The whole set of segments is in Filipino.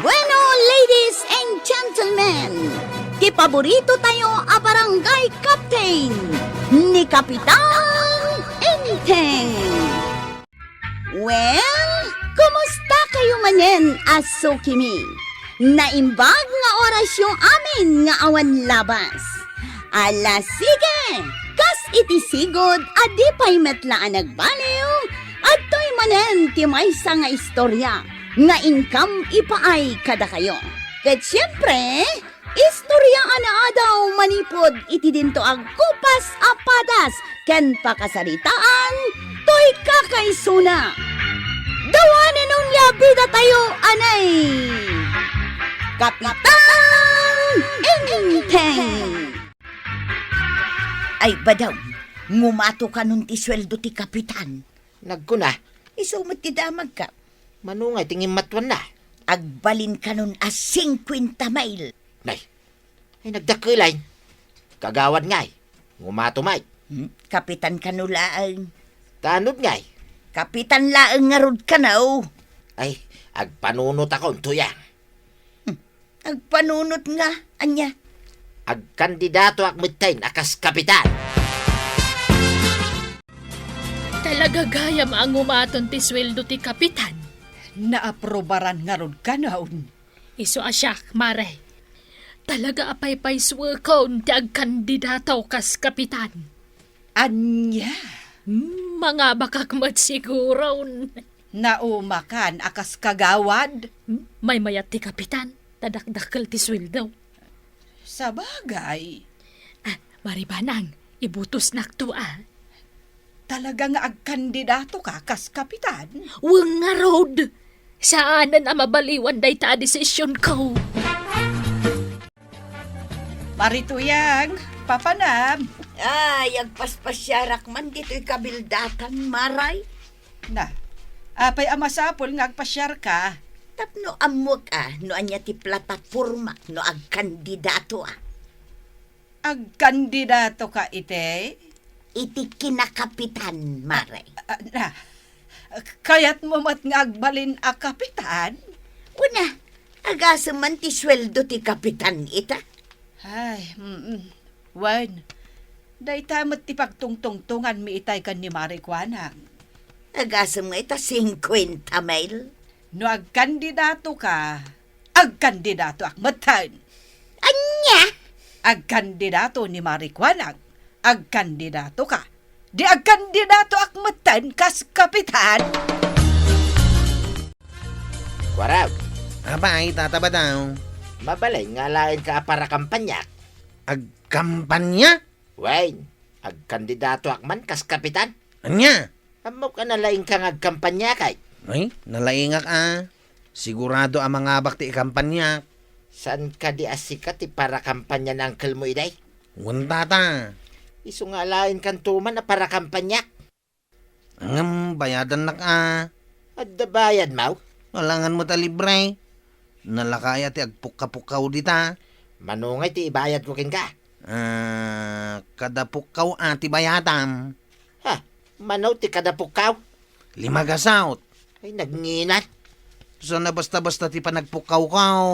Bueno, ladies and gentlemen, kipaborito tayo a barangay captain ni Kapitan Enteng. Well, kumusta kayo manen, aso kimi? Naimbag nga oras yung amin nga awan labas. Ala sige, kas itisigod adi pa'y metlaan nagbaliw at to'y manen ti maysa nga istorya nga income ipaay kada kayo. Ket siyempre, istorya ana daw manipod iti dinto ag kupas apadas ken pakasaritaan to'y kakaysuna. Dawanin nun labida tayo anay Kapitan Enteng. Ay badaw, ngumato ka nun ti sweldo ti kapitan. Nagkuna, Isumot ti damag ka. manungay tingin matwan na. Agbalin ka nun a 50 mail. Nay, ay nagdakilay. Kagawad ngay, ngumatumay. Kapitan ka no laang. Tanod ngay, Kapitan laang nga rod ka na oh. ay agpanunot ako tuyang. Agpanunot nga, anya. Agkandidato ak mitain akas kapitan. Talaga gaya ang umaton ti sweldo ti kapitan. Naaprobaran nga rod ka naon. Iso asyak, mare. Talaga apay-pay swelkon ti agkandidato kas kapitan. Anya, Mga bakakmat siguro. naumakan akas kagawad. May mayat ti kapitan. Tadakdakkel ti sweldo. Sa bagay, Maribanang, ibutos nakto talaga nga agkandidato ka kas kapitan. Wang nga road. Saanan ang mabaliwan day ta desisyon ko. Marituyang, papanam. Ay, agpaspasyarak man dito'y kabildatan, maray. Na, apay amasapol nga agpasyar ka. Tapno amok no anya ti plataforma no agkandidato Agkandidato ka ite. Iti kinakapitan, maray. Na, kayat mo mat nga agbalin a kapitan. Una, agasam man ti sweldo ti kapitan ita. Ay, wan. Day tamot ti pagtungtungtungan mi itay kan ni Marikwanang. Agasam nga ita 50 mail. No agkandidato ka, agkandidato akmatan. Anya? Agkandidato ni Marikwanang, agkandidato ka. Di agkandidato akmatan kas kapitan. Waraw, Abay, tataba daw. mabalay nga lain ka para kampanyak. Agkampanya? Wain, agkandidato akman kas kapitan. Anya? Amo ka na lain kang agkampanya kay. Ay, nalaingak Sigurado ang mga bakti kampanya. Saan ka di asikat ti para kampanya ng uncle mo iday? Wanta ta. Iso nga lain kan tuman na para kampanyak. Ang bayadan na At dabayad mau. Walangan mo ta libre. Nalakaya ti agpukapukaw dita. Manungay ti ibayad ko kin ka. Kada pukaw ti bayatam. Ha, manaw ti kadapukaw. 5 gasaut. Ay nagnginat. So na basta-basta ti panagpukaw kaw.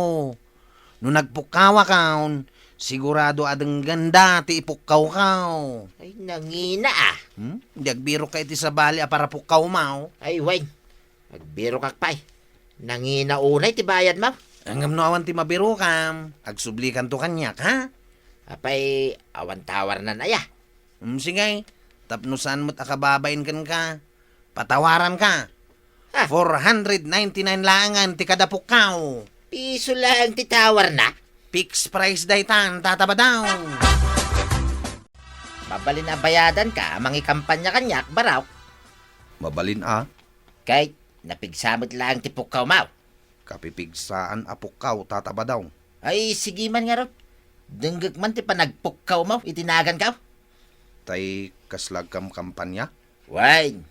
No nagpukawa kaw, sigurado adang ganda ti ipukaw kaw. Ay nangina Di agbiro ka iti sa bali para pukaw mau. Ay wain, agbiro kak pay. Nangina unay ti bayad mau. Angam no awan ti mabiro kam. Agsublikan to kanyak, ha? Apay awan tawar na naya. Sige, tapno saan mo't akababain kan ka. Patawaran ka. Ah. 499 langan ti kada pukaw. Piso lang ti tawar na. Fixed price daytan, tataba daw. Mabalin na bayadan ka, mangi kampanya kanyak, baraw. Mabalin Kay, napigsamot lang ti pukaw mau. Kapipigsaan a pukaw, tataba daw. Ay, sige man nga ron. Dunggag man ti panagpukaw mau, itinagan ka. Tay kaslagkam kampanya. Wain,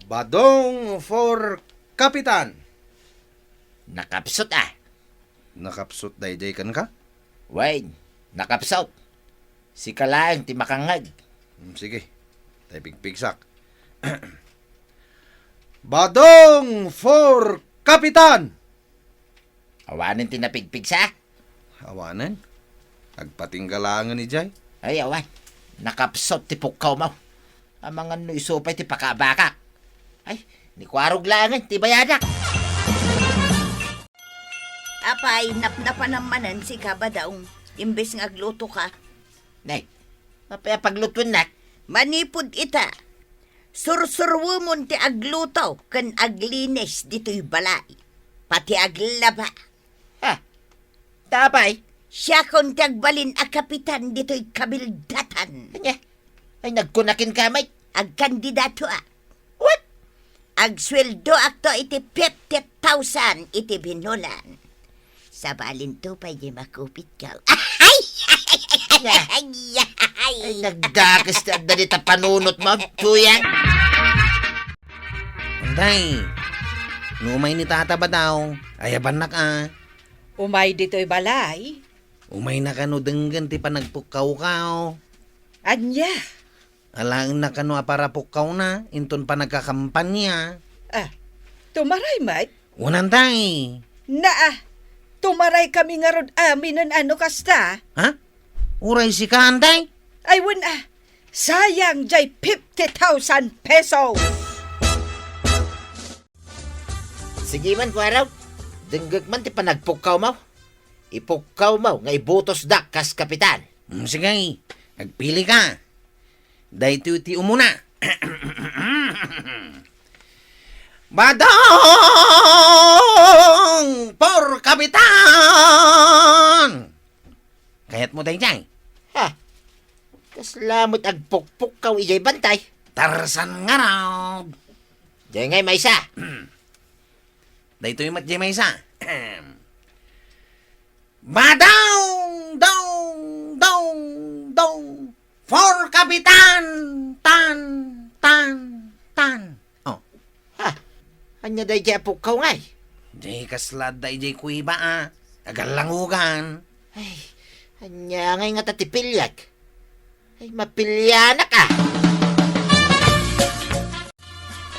Badong for Kapitan. nakapsot Nakapsot dayday kan ka? Wain, nakapsot. Si kalaang ti makangag. Sige, tay pigpigsak. Badong for Kapitan! Awanin tinapigpig sa? Awanan? Agpatinggalangan ni Jay. Ay, awan. Nakapsot ti pukkaw mo. Ang mga no isupay ti pakabaka. Ay, ni kwarog langan, ti bayadak. Apay, napnapan namanan si Kabadaong. Imbes nga agluto ka. Nay, mapaya paglutun na. Manipod ita. Sursurwo mo ti agluto kan aglinis dito'y balay. Pati aglaba. Ha? Tapay? Siya kon ti agbalin a kapitan dito'y kabildatan. Kanya? Ay, nagkunakin kamay. Agkandidato a. What? Agsweldo akto iti 50,000 iti binulan. Sa balin to pa di makupit ka. Ay! Ay, nagdakas na dalita panunot mo, tuyang. Anday, numay ni tata ba daw? Ayaban na ka. Umay dito'y balay. Umay na kano denggan ti panagpukaw-kaw. Anya. Alang na kano para pukaw na, inton pa nagkakampanya. Tumaray, mate. Unantay. Tumaray kami nga rod amin ng ano kasta. Ha? Uray si Kanday? Ay, sayang jay 50,000 peso. Sige man, kwaraw. Denggag man ti panagpukaw mo. Ipukaw mo, nga ibutos dak kas kapitan. Sige, agpili ka. Dahito ti umuna. Badong por kapitan! Kayat mo tayo dyan. Ha? Kaslamot agpukpukaw ijay bantay. Tarsan nga raw. Diyan ngay may isa. Dahito yung matjay may isa. Badong! Dong! Dong! Dong! For kapitan! Tan! Tan! Tan! Oh, Ha? Anya day jay pukaw ngay. jay kaslad da jay kuiba ah. Agalangugan. Ay, anya ngay nga tatipilyak. Ay, mapilyana ka.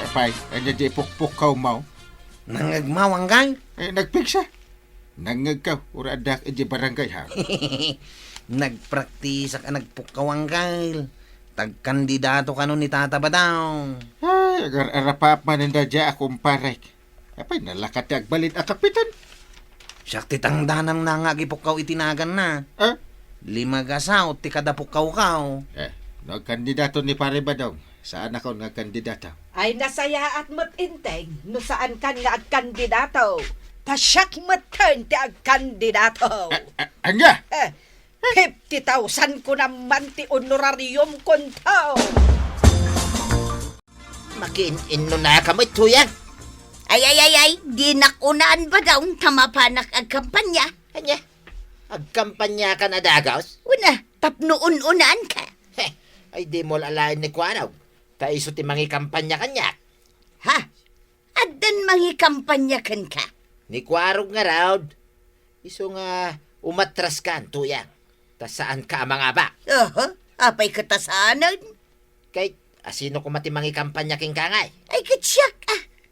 Apay, anya di pukpukaw mo. Nangagmawang gang. Ay, nagpiksa. Nangag ka, uradak iji barangay ha. Nagpraktis ka nagpukawang gail. Tagkandidato ka nun ni Tata ba daw? Ay, agar arapap maninda dya akong parek. Apay, nalakat ti agbalit a kapitan. Siyak titangdanang nangagipukaw itinagan na. Ah? 5 gasaw, ti kada pukaw-kaw. Nagkandidato ni pare ba daw? Saan ako nga kandidato? Ay, nasaya at matinteng no saan kan nga at kandidato. Pasyak matan ti ag kandidato. Anya? 50,000 ko naman ti honorarium kontaw. Makin-ino na ka mo, tuyang. Ay, di nakunaan ba daw tamapanak ang kampanya? Anya? Agkampanya ka na dagaos? Una, tapnoon-unaan ka. Heh, ay di mo alain ni kwaraw. Taiso ti mangi kampanya kanya. Ha? Adan mangi kampanya kan ka? Ni kwarog nga raw. Iso nga umatras ka, tuyang. Ta saan ka mga ba? Apay katasanan? Kay asino ko mati mangi kampanya king kangay? Ay katsyak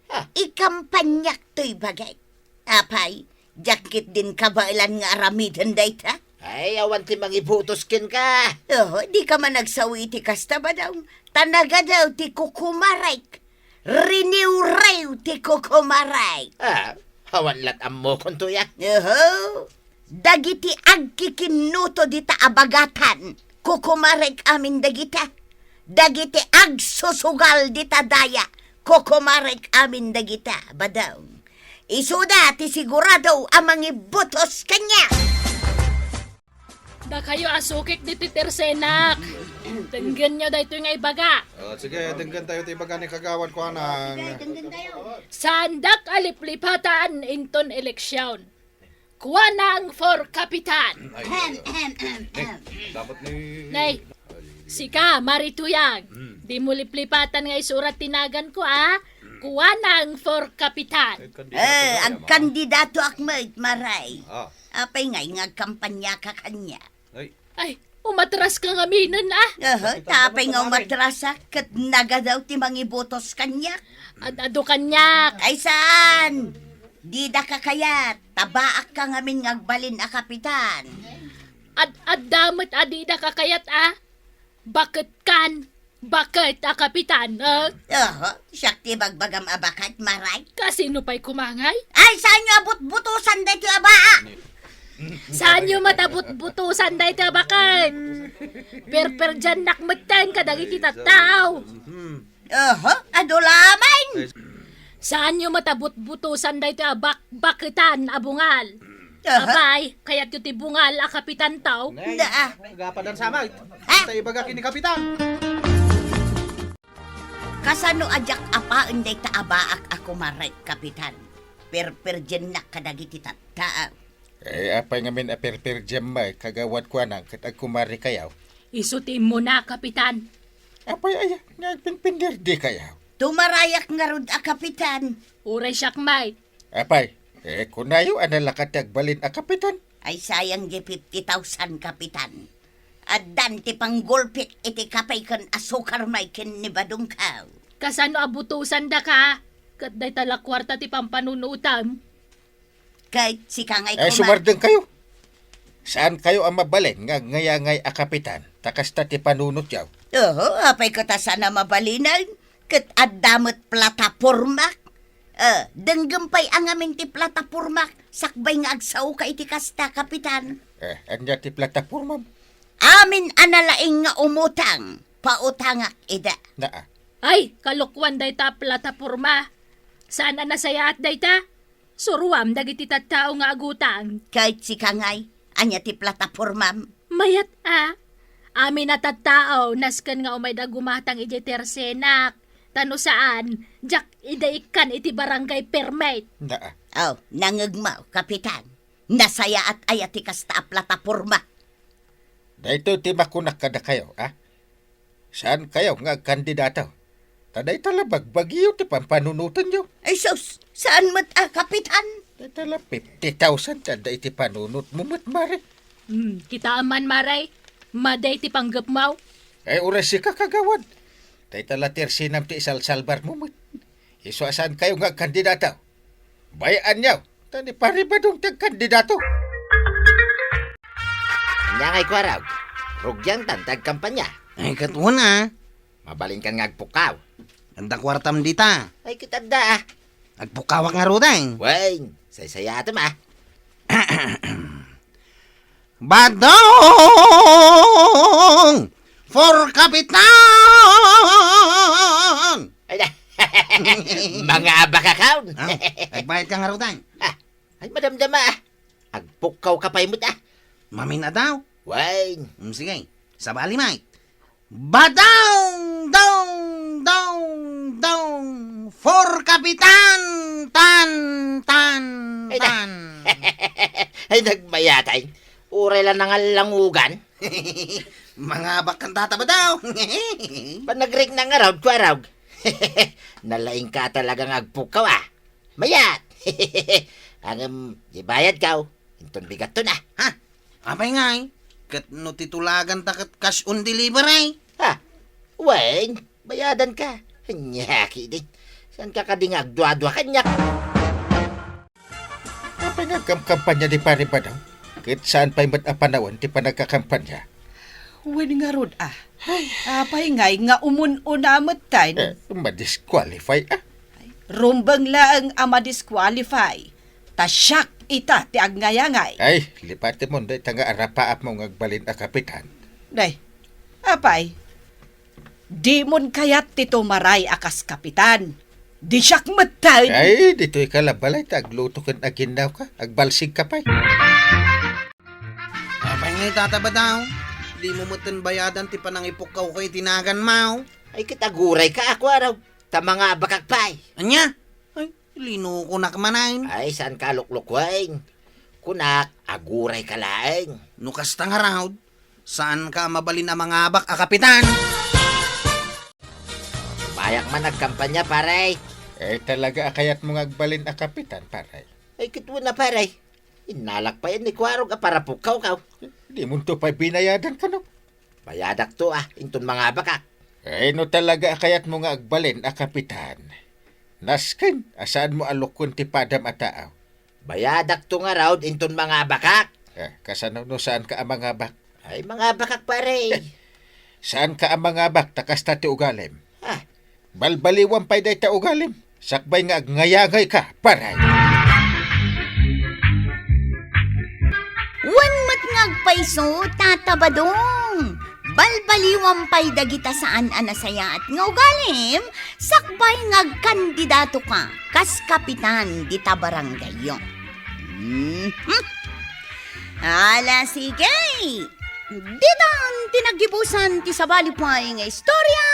Ha? Ikampanyak to'y bagay. Apay, jakit din kabailan nga aramidan dayta? Ay, awan ti mangi butos kin ka. Di ka man nagsawi ti kasta ba daw? Tanaga daw ti kukumaray. Riniw-rew ti kukumaray. Awan lat ammo kon tuyang. Dagiti agkikinuto dita abagatan. Kukumarek amin dagita. Dagiti agsusugal dita daya. Kukumarek amin dagita. Badaw. Isuda ti sigurado amang ibutos kanya. Da kayo asukik di titersenak. Tenggan nyo da ito nga ibaga. Sige, denggan tayo tibaga ni kagawan ko anang. Sandak aliplipatan inton eleksyon. Kuha na ang for kapitan. Dapat ni... Nay, sika, marituyang. Di mo liplipatan nga isurat tinagan ko, Kuha na ang for kapitan. Ang kandidato akmait maray. Ah. Apay nga kampanya ka kanya. Ay, umatras ka nga minan, Tapay nga umatrasa kat naga daw ti mangibotos kanya. Ado kanyak. Ay saan? Di da ka kayat, tabaak ka ngamin ngagbalin a kapitan. Ad damat adida kakayat Bakit kan? Bakit kapitan? Syakti bagbagam abakat maray. Kasino pa'y kumangay? Ay, saan nyo abot-butusan dito abaa? Saan nyo matabut-butusan dahi ta bakit? Per dyan nakmatan kadagi kita tao. Adulaman. Saan nyo matabut-butusan dahi ta bakitan abungal? Abay, kaya't yung tibungal kapitan tao. Da. Gapadan sama. Ha? Sa ibaga kini kapitan. Kasano ajak apa unday ta abaak ako maray, kapitan. Per-dyan nak kadagi kita tao. Apay ngamin aper-per jemay kagawad ko anang kat agkumari kayaw. Isutin mo na, kapitan. Apay aya, nagpinpinder di kayaw. Tumarayak nga rod a kapitan. Uray siyak, Apay, kunayo analakat agbalin a kapitan. Ay sayang di 50,000 kapitan. Adan ti panggulpit iti kapay kan asukar may kin ni badong kaw. Kasano abutusan da ka? Kat day tala kwarta ti pampanunutam. Kahit si kangay Sumardeng kayo. Saan kayo ang mabalin nga ngayangay a kapitan? Takas ta ti panunot yaw. Apay ko ta sana mabalinan. Kat adamot platapormak. Denggampay ang amin ti platapormak. Sakbay nga agsaw ka iti kasta, kapitan. Anya ti plataporma. Amin analaing nga umutang. Pautangak ida. Naa. Ay, kalukwan day ta plataporma. Sana nasaya at day ta? Suruam dagiti tattao nga agutang. Kahit si kangay, anya ti platapormam. Mayat amin na tattao nasken nga umay da gumatang iti tersenak. Tano saan, jak idaikan iti barangay permit. Naa. Nangagmaw, kapitan. Nasaya at ayati kasta a plataporma. Dahito ti makunak kada kayo, Saan kayo nga kandidato? Taday tala bagbagiyo ti pampanunutan nyo. Ay sus, saan mat kapitan? Taday tala 50,000 taday ti panunut mo mare. Kita aman maray, maday ti panggap mau. Oras si kakagawad. Taday tala tersinam ti isalsalbar mo mat. Iso saan kayo nga kandidato? Bayaan nyo. Tani pari ba dong kandidato? Anya ngay kwaraw. Rugyang tantag kampanya. Ay, katuna. Mabalin kan ngagpukaw. Ganda kwartam dita. Ay kitanda Agpukawak nga rodang. Weng, saya ato Badong! For kapitan! Ay na. Mga abakakaw. Agbayad ka nga rodang. Ay madamdama Agpukaw ka pa imot Mamin na daw. Weng. Sige, sabali may. Badong! Dong! Dong! Dong! For kapitan! Tan! Tan! Ay na. Tan! Ay nagmayatay. Uray lang nangalangugan. Mga bakantata ba daw? Panagrik na nga raw, kwaraw. Nalaing ka talagang agpukaw Mayat. Ang ibayad ka. Inton bigat to na. Ha? Apay nga kat no titulagan ta kat cash on delivery. Weng, bayadan ka. Nyaki din. Saan ka kadingag dua-dua kanyak? Apa nga kampanya di pari ba daw? Kahit saan pa'y matapanawan ti panagkakampanya. Wen nga rod apay ngay nga umun-unamot tayo. Madisqualify Rumbang laang ama disqualify. Tasyak ita ti agnayangay. Ay, lipati mo day tanga arapaap mo ngagbalin a kapitan. Day, apay. Di mon kayat ti tumaray akas kapitan. Di siyak matay. Ay, dito'y kalabalay tagluto kan aginaw ka. Agbalsig ka pa'y. Apay nga tata ba daw? Di mo mutan bayadan ti panangipukaw kay tinagan mau. Ay kitaguray ka ako araw. Ta mga bakakpay. Anya? Ay, lino ko nakmanain. Ay saan ka lukluk-weng? Kunak, aguray ka laeng. Nukas tang harawd. Saan ka mabalin ang mga abak kapitan? Bayak man nagkampanya, paray. Talaga akayat mo ngagbalin a kapitan, paray. Ay kitwa na, paray. Inalak pa yan ni Kwarog para pukaw ka. Di mo to pa'y binayadan ka no. Bayadak to inton mga bakak. No talaga akayat mo nga agbalin a kapitan. Nasken, asaan mo alokon ti padam at tao? Bayadak to nga raw inton mga bakak. Kasano no saan ka ang mga bak? Ay, mga bakak pare. Saan ka ang mga bak takasta ti ugalim? Ah, Balbaliwan pa'y day ta ugalim. Sakbay nga ngayagay ka, paray. Wan matngagpaiso, tatabadong. Balbaliwang pay dagita saan anasaya at ngaugalim, sakbay ngagkandidato ka, kas kapitan di tabaranggayo. Ala, sige. Ditan tinagibusan ti sabalipay nga istorya,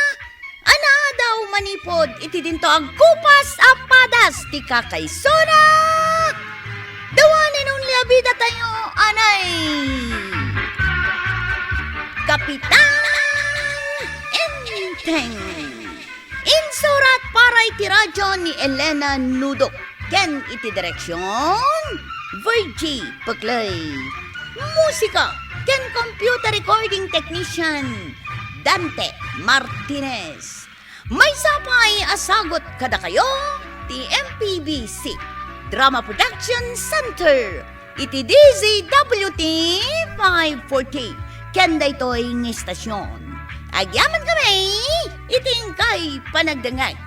ana daw manipod iti dinto agkupas apadas ti kakaysona. Dawanin ang liabida tayo, anay. Kapitan Enteng. Insurat para iti radyo ni Elena Nudok. Ken iti direksyon Virgie Paglay. Musika ken computer recording technician Dante Martinez. May sapay asagot kada kayo ti MPBC Drama Production Center iti DZWT 540 ken daytoy ng istasyon. Agyaman kami iting kay panagdangag